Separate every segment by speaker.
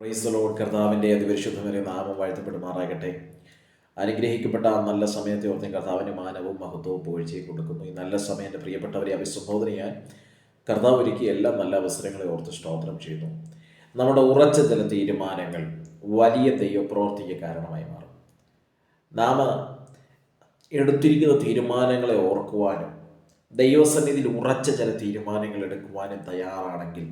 Speaker 1: Praise the Lord. കർത്താവിൻ്റെ അതിപരിശുദ്ധമായ നാമം വാഴ്ത്തപ്പെടുമാറാകട്ടെ. അനുഗ്രഹിക്കപ്പെട്ട നല്ല സമയത്തെ ഓർത്ത് കർത്താവിന് മാനവും മഹത്വവും പുകഴ്ചയും കൊടുക്കുന്നു. ഈ നല്ല സമയം എൻ്റെ പ്രിയപ്പെട്ടവരെ അഭിസംബോധന ചെയ്യാൻ കർത്താവ് ഒരുക്കിയ എല്ലാ നല്ല അവസരങ്ങളെ ഓർത്ത് സ്തോത്രം ചെയ്യുന്നു. നമ്മുടെ ഉറച്ച ചില തീരുമാനങ്ങൾ വലിയ ദൈവപ്രവർത്തിക്ക് കാരണമായി മാറും. നാം എടുത്തിരിക്കുന്ന തീരുമാനങ്ങളെ ഓർക്കുവാനും ദൈവസന്നിധിയിൽ ഉറച്ച ചില തീരുമാനങ്ങൾ എടുക്കുവാനും തയ്യാറാണെങ്കിൽ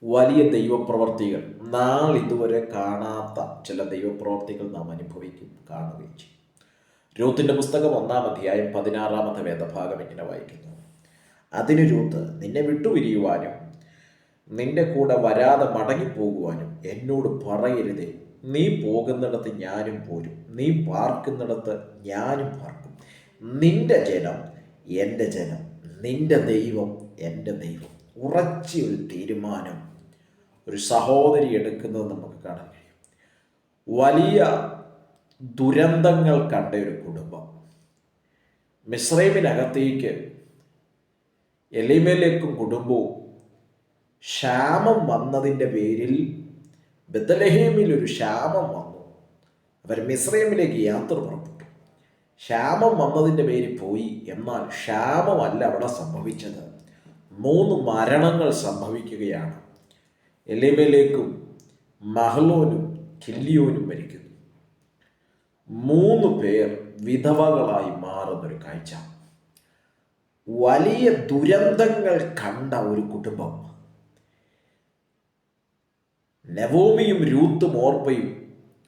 Speaker 1: വലിയ ദൈവപ്രവർത്തികൾ നാളിതുവരെ കാണാത്ത ചില ദൈവപ്രവർത്തികൾ നാം അനുഭവിക്കും, കാണുകയും ചെയ്യും. രൂത്തിന്റെ പുസ്തകം 1-ാം അധ്യായം 16-ാമത്തെ വേദഭാഗം ഇങ്ങനെ വായിക്കുന്നു: അതിന് രൂത്ത് നിന്നെ വിട്ടുപിരിയുവാനും നിന്റെ കൂടെ വരാതെ മടങ്ങിപ്പോകുവാനും എന്നോട് പറയരുതേ. നീ പോകുന്നിടത്ത് ഞാനും പോരും, നീ പാർക്കുന്നിടത്ത് ഞാനും പാർക്കും. നിന്റെ ജനം എൻ്റെ ജനം, നിന്റെ ദൈവം എൻ്റെ ദൈവം. ഉറച്ച ഒരു തീരുമാനം ഒരു സഹോദരി എടുക്കുന്നത് നമുക്ക് കാണാൻ കഴിയും. വലിയ ദുരന്തങ്ങൾ കണ്ട ഒരു കുടുംബം മിസ്രൈമിനകത്തേക്ക് എലീമേലെക്കും കുടുംബവും ക്ഷാമം വന്നതിൻ്റെ പേരിൽ ബെത്ലഹേമിൽ ഒരു ക്ഷാമം വന്നു. അവർ മിസ്രൈമിലേക്ക് യാത്ര പുറപ്പെട്ടു. ക്ഷാമം വന്നതിൻ്റെ പേരിൽ പോയി. എന്നാൽ ക്ഷാമമല്ല അവിടെ സംഭവിച്ചത്, 3 മരണങ്ങൾ സംഭവിക്കുകയാണ്. എലീമേലെക്കും മഹ്ലോനും കില്യോനും മരിക്കുന്നു. 3 പേർ വിധവകളായി മാറുന്നൊരു കാഴ്ച. വലിയ ദുരന്തങ്ങൾ കണ്ട ഒരു കുടുംബം. നവോമിയും രൂത്തും ഓർപ്പയും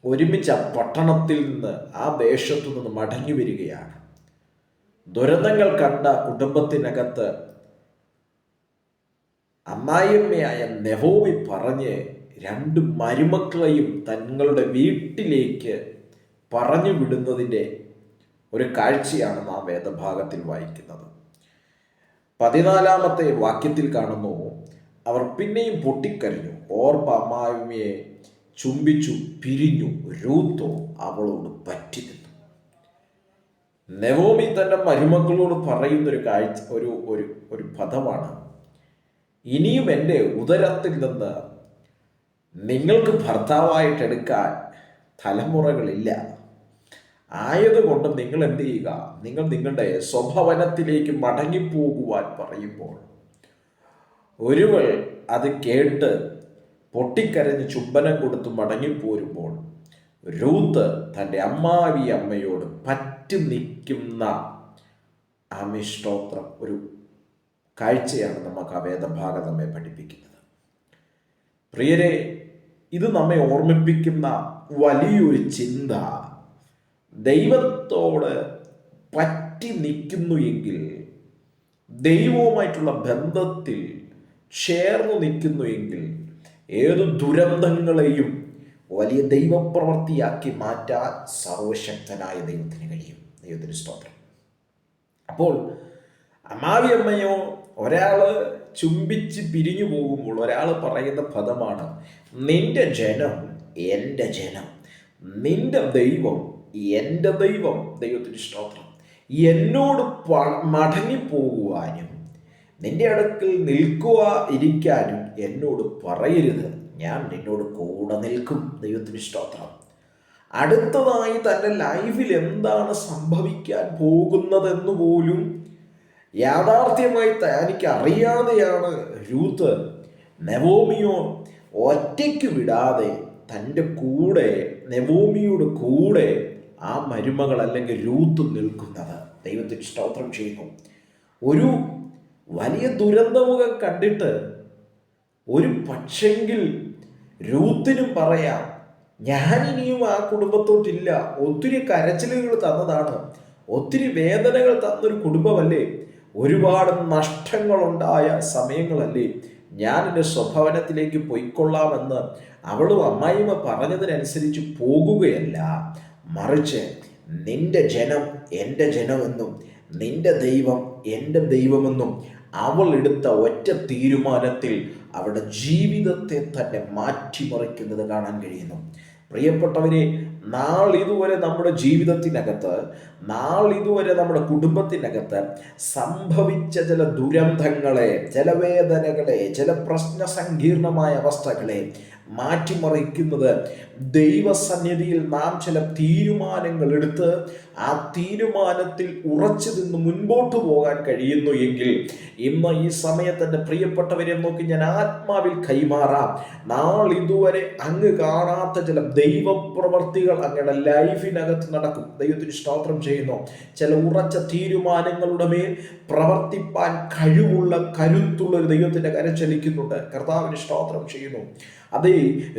Speaker 1: ഒരുമിച്ച് ആ പട്ടണത്തിൽ നിന്ന്, ആ ദേശത്തു നിന്ന് മടങ്ങി വരികയാണ്. ദുരന്തങ്ങൾ കണ്ട കുടുംബത്തിനകത്ത് അമ്മായിയമ്മയായ നവോമി പറഞ്ഞ് 2 മരുമക്കളെയും തങ്ങളുടെ വീട്ടിലേക്ക് പറഞ്ഞു വിടുന്നതിൻ്റെ ഒരു കാഴ്ചയാണ് നാം വേദഭാഗത്തിൽ വായിക്കുന്നത്. 14-ാമത്തെ വാക്യത്തിൽ കാണുന്നു: അവർ പിന്നെയും പൊട്ടിക്കരഞ്ഞു, ഓർപ്പ അമ്മായിയമ്മയെ ചുംബിച്ചു പിരിഞ്ഞു, രൂത്തോ അവളോട് പറ്റി നിന്നു. നവോമി തൻ്റെ മരുമക്കളോട് പറയുന്നൊരു കാഴ്ച, ഒരു പദമാണ്: ഇനിയും എൻ്റെ ഉദരത്തിൽ നിന്ന് നിങ്ങൾക്ക് ഭർത്താവായിട്ടെടുക്കാൻ തലമുറകളില്ല. ആയതുകൊണ്ട് നിങ്ങൾ എന്ത് ചെയ്യുക? നിങ്ങൾ നിങ്ങളുടെ സ്വഭവനത്തിലേക്ക് മടങ്ങിപ്പോകുവാൻ പറയുമ്പോൾ ഒരുവൾ അത് കേട്ട് പൊട്ടിക്കരഞ്ഞ് ചുംബനം കൊടുത്ത് മടങ്ങിപ്പോരുമ്പോൾ രൂത്ത് തൻ്റെ അമ്മയോട് പറ്റി നിൽക്കുന്ന ആമിഷ്ടോത്രം ഒരു കാഴ്ചയാണ് നമുക്ക് ആ വേദഭാഗം നമ്മെ പഠിപ്പിക്കുന്നത്. പ്രിയരെ, ഇത് നമ്മെ ഓർമ്മിപ്പിക്കുന്ന വലിയൊരു ചിന്ത, ദൈവത്തോട് പറ്റി നിൽക്കുന്നു എങ്കിൽ, ദൈവവുമായിട്ടുള്ള ബന്ധത്തിൽ ചേർന്നു നിൽക്കുന്നു എങ്കിൽ, ഏതു ദുരന്തങ്ങളെയും വലിയ ദൈവപ്രവൃത്തിയാക്കി മാറ്റാൻ സർവശക്തനായ ദൈവത്തിന് കഴിയും. ദൈവത്തിന് സ്തോത്രം. അപ്പോൾ അമ്മാവിയമ്മയോ ഒരാൾ ചുംബിച്ച് പിരിഞ്ഞു പോകുമ്പോൾ ഒരാൾ പറയുന്ന പദമാണ്: നിന്റെ ജനം എൻ്റെ ജനം, നിന്റെ ദൈവം എൻ്റെ ദൈവം. ദൈവത്തിന് സ്തോത്രം. എന്നോട് മടങ്ങിപ്പോകുവാനും നിന്റെ അടുക്കൽ ഇരിക്കാനും എന്നോട് പറയരുത്, ഞാൻ നിന്നോട് കൂടെ നിൽക്കും. ദൈവത്തിന് സ്തോത്രം. അടുത്തതായി തൻ്റെ ലൈഫിൽ എന്താണ് സംഭവിക്കാൻ പോകുന്നതെന്ന് പോലും യാഥാർത്ഥ്യമായി തനിക്ക് അറിയാതെയാണ് രൂത്ത് നവോമിയോ ഒറ്റയ്ക്ക് വിടാതെ തൻ്റെ കൂടെ, നവോമിയോട് കൂടെ ആ മരുമകൾ അല്ലെങ്കിൽ രൂത്ത് നിൽക്കുന്നത്. ദൈവത്തിന് സ്തോത്രം ചെയ്യുന്നു. ഒരു വലിയ ദുരന്തമുഖം കണ്ടിട്ട് ഒരു പക്ഷെങ്കിൽ രൂത്തിനും പറയാം, ഞാനിനിയും ആ കുടുംബത്തോട്ടില്ല. ഒത്തിരി കരച്ചിലുകൾ തന്നതാണ്, ഒത്തിരി വേദനകൾ തന്നൊരു കുടുംബമല്ലേ, ഒരുപാട് നഷ്ടങ്ങളുണ്ടായ സമയങ്ങളല്ലേ, ഞാൻ എൻ്റെ സ്വഭവനത്തിലേക്ക് പൊയ്ക്കൊള്ളാമെന്ന് അവളും അമ്മായിമ്മ പറഞ്ഞതിനനുസരിച്ച് പോകുകയല്ല, മറിച്ച് നിന്റെ ജനം എൻ്റെ ജനമെന്നും നിന്റെ ദൈവം എൻ്റെ ദൈവമെന്നും അവൾ എടുത്ത ഒറ്റ തീരുമാനത്തിൽ അവളുടെ ജീവിതത്തെ തന്നെ മാറ്റിമറിക്കുന്നത് കാണാൻ കഴിയുന്നു. പ്രിയപ്പെട്ടവരെ, നാളിതുവരെ നമ്മുടെ ജീവിതത്തിനകത്ത്, നാളിതുവരെ നമ്മുടെ കുടുംബത്തിനകത്ത് സംഭവിച്ച ചില ദുരന്തങ്ങളെ, ചില വേദനകളെ, ചില പ്രശ്ന സങ്കീർണമായ അവസ്ഥകളെ മാറ്റിമറിക്കുന്നത് ദൈവസന്നിധിയിൽ നാം ചില തീരുമാനങ്ങൾ എടുത്ത് ആ തീരുമാനത്തിൽ ഉറച്ചു നിന്ന് മുൻപോട്ട് പോകാൻ കഴിയുന്നു എങ്കിൽ ഇന്ന് ഈ സമയത്ത് പ്രിയപ്പെട്ടവരെ നോക്കി ഞാൻ ആത്മാവിൽ കൈമാറാം. നാളിതുവരെ അങ്ങ് കാണാത്ത ചില ദൈവപ്രവർത്തികൾ അങ്ങയുടെ ലൈഫിനകത്ത് നടക്കും. ദൈവത്തിന് സ്തോത്രം ചെയ്യുന്നു. ചില ഉറച്ച തീരുമാനങ്ങളുടെ മേൽ പ്രവർത്തിപ്പാൻ കഴിവുള്ള കരുത്തുള്ള ഒരു ദൈവത്തിന്റെ കരം ചലിക്കുന്നുണ്ട്. കർത്താവിന് സ്തോത്രം ചെയ്യുന്നു. അതേ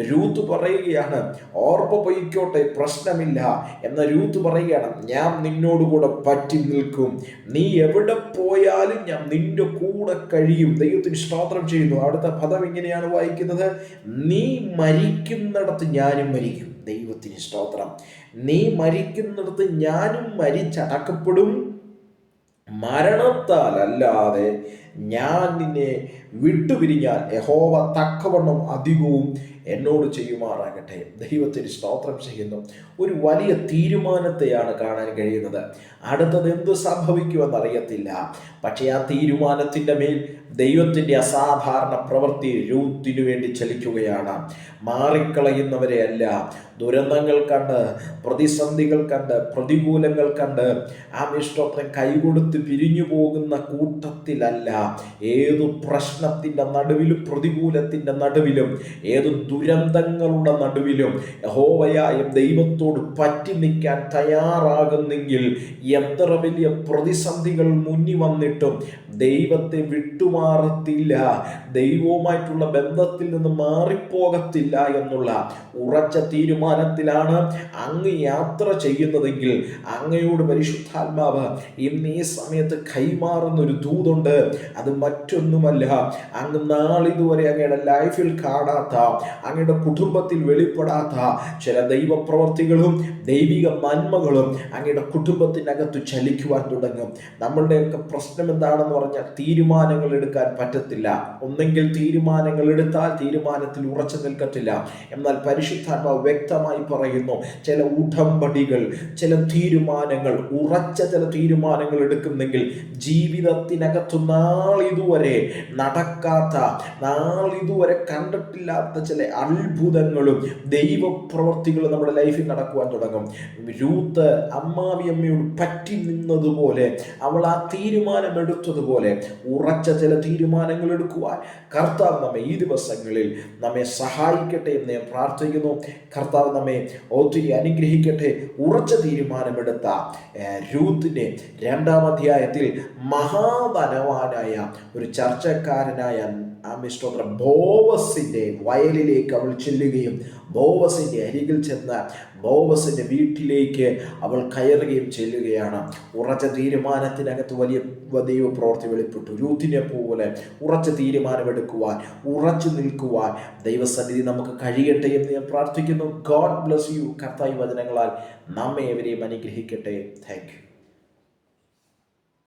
Speaker 1: രൂത്ത് പറയുകയാണ്, ഓർമ്മ പൊയ്ക്കോട്ടെ, പ്രശ്നമില്ല എന്ന രൂത്ത് പറയുകയാണ്, ഞാൻ നിന്നോടുകൂടെ പറ്റി നിൽക്കും, നീ എവിടെ പോയാലും ഞാൻ നിന്റെ കൂടെ കഴിയും. ദൈവത്തിന് സ്തോത്രം ചെയ്യുന്നു. അടുത്ത പദം ഇങ്ങനെയാണ് വായിക്കുന്നത്, നീ മരിക്കുന്നിടത്ത് ഞാനും മരിക്കും. ദൈവത്തിന് സ്തോത്രം. നീ മരിക്കുന്നിടത്ത് ഞാനും മരിച്ചടക്കപ്പെടും, മരണത്താൽ അല്ലാതെ ഞാൻ നിന്നെ വിട്ടുപിരിഞ്ഞാൽ യഹോവ തക്കവണ്ണം അധികവും എന്നോട് ചെയ്യുമാറാകട്ടെ. ദൈവത്തിന് സ്തോത്രം ചെയ്യുന്നു. ഒരു വലിയ തീരുമാനത്തെയാണ് കാണാൻ കഴിയുന്നത്. അടുത്തത് എന്ത് സംഭവിക്കുമെന്നറിയത്തില്ല. പക്ഷേ ആ തീരുമാനത്തിൻ്റെ മേൽ ദൈവത്തിൻ്റെ അസാധാരണ പ്രവൃത്തി രൂത്തിനു വേണ്ടി ചലിക്കുകയാണ്. മാറിക്കളയുന്നവരെ അല്ല, ദുരന്തങ്ങൾ കണ്ട്, പ്രതിസന്ധികൾ കണ്ട്, പ്രതികൂലങ്ങൾ കണ്ട് ആ ഇഷ്ടത്തിന് കൈകൊടുത്ത് പിരിഞ്ഞു പോകുന്ന കൂട്ടത്തിലല്ല. ഏതു പ്രശ്നത്തിൻ്റെ നടുവിലും, പ്രതികൂലത്തിൻ്റെ നടുവിലും, ഏതു ദുരന്തങ്ങളുടെ നടുവിലും യഹോവയായ ദൈവത്തോട് പറ്റി നിൽക്കാൻ തയ്യാറാകുന്നെങ്കിൽ എത്ര വലിയ പ്രതിസന്ധികൾ മുന്നിൽ വന്നിട്ടും ദൈവത്തെ വിട്ടുമാറത്തില്ല, ദൈവവുമായിട്ടുള്ള ബന്ധത്തിൽ നിന്ന് മാറിപ്പോകത്തില്ല എന്നുള്ള ഉറച്ച തീരുമാനത്തിലാണ് അങ്ങ് യാത്ര ചെയ്യുന്നതെങ്കിൽ അങ്ങയോട് പരിശുദ്ധാത്മാവ് ഇന്ന് ഈ സമയത്ത് കൈമാറുന്ന ഒരു ദൂതുണ്ട്. അത് മറ്റൊന്നുമല്ല, അങ്ങ് നാളിതുവരെ അങ്ങയുടെ ലൈഫിൽ കാണാത്ത, അങ്ങയുടെ കുടുംബത്തിൽ വെളിപ്പെടാത്ത ചില ദൈവപ്രവർത്തികളും ദൈവിക നന്മകളും അങ്ങയുടെ കുടുംബത്തിനകത്ത് ചലിക്കുവാൻ തുടങ്ങും. നമ്മളുടെയൊക്കെ പ്രശ്നം എന്താണെന്ന് പറഞ്ഞാൽ തീരുമാനങ്ങൾ എടുക്കാൻ പറ്റത്തില്ല. ഒന്നെങ്കിൽ തീരുമാനങ്ങൾ എടുത്താൽ തീരുമാനത്തിൽ ഉറച്ചു നിൽക്കത്തില്ല. എന്നാൽ പരിശുദ്ധാത്മാവ് വ്യക്തമായി പറയുന്നു, ചില ഉടമ്പടികൾ, ചില തീരുമാനങ്ങൾ, ഉറച്ച ചില തീരുമാനങ്ങൾ എടുക്കുന്നെങ്കിൽ ജീവിതത്തിനകത്ത് നാളിതുവരെ നടക്കാത്ത, നാളിതുവരെ കണ്ടിട്ടില്ലാത്ത ചില അത്ഭുതങ്ങളും ദൈവപ്രവർത്തികളും നമ്മുടെ ലൈഫിൽ നടക്കുവാൻ തുടങ്ങും. രൂത്ത് അമ്മാവിയമ്മയോട് പറ്റി നിന്നതുപോലെ, അവൾ ആ തീരുമാനം എടുത്തതുപോലെ ഉറച്ച ചില തീരുമാനങ്ങൾ എടുക്കുവാൻ കർത്താവ് നമ്മെ ഈ ദിവസങ്ങളിൽ നമ്മെ സഹായിക്കട്ടെ എന്ന് ഞാൻ പ്രാർത്ഥിക്കുന്നു. കർത്താവ് നമ്മെ ഒത്തിരി അനുഗ്രഹിക്കട്ടെ. ഉറച്ച തീരുമാനമെടുത്ത രൂത്തിനെ 2-ാം അധ്യായത്തിൽ മഹാധനവാനായ ഒരു ചർച്ചക്കാരനായ ബോവസിന്റെ വയലിലേക്ക് അവൾ ചെല്ലുകയും ബോവസിന്റെ അരികിൽ ചെന്ന് ബോവസിന്റെ വീട്ടിലേക്ക് അവൾ കയറുകയും ചെല്ലുകയാണ്. ഉറച്ച തീരുമാനത്തിനകത്ത് വലിയ ദൈവപ്രവൃത്തി വെളിപ്പെട്ടു. രൂത്തിനെ പോലെ ഉറച്ച തീരുമാനമെടുക്കുവാൻ, ഉറച്ചു നിൽക്കുവാൻ ദൈവസന്നിധി നമുക്ക് കഴിയട്ടെ എന്ന് ഞാൻ പ്രാർത്ഥിക്കുന്നു. God bless you. കർത്താവ് വചനങ്ങളാൽ നമ്മെ എവരെയും അനുഗ്രഹിക്കട്ടെ. Thank you.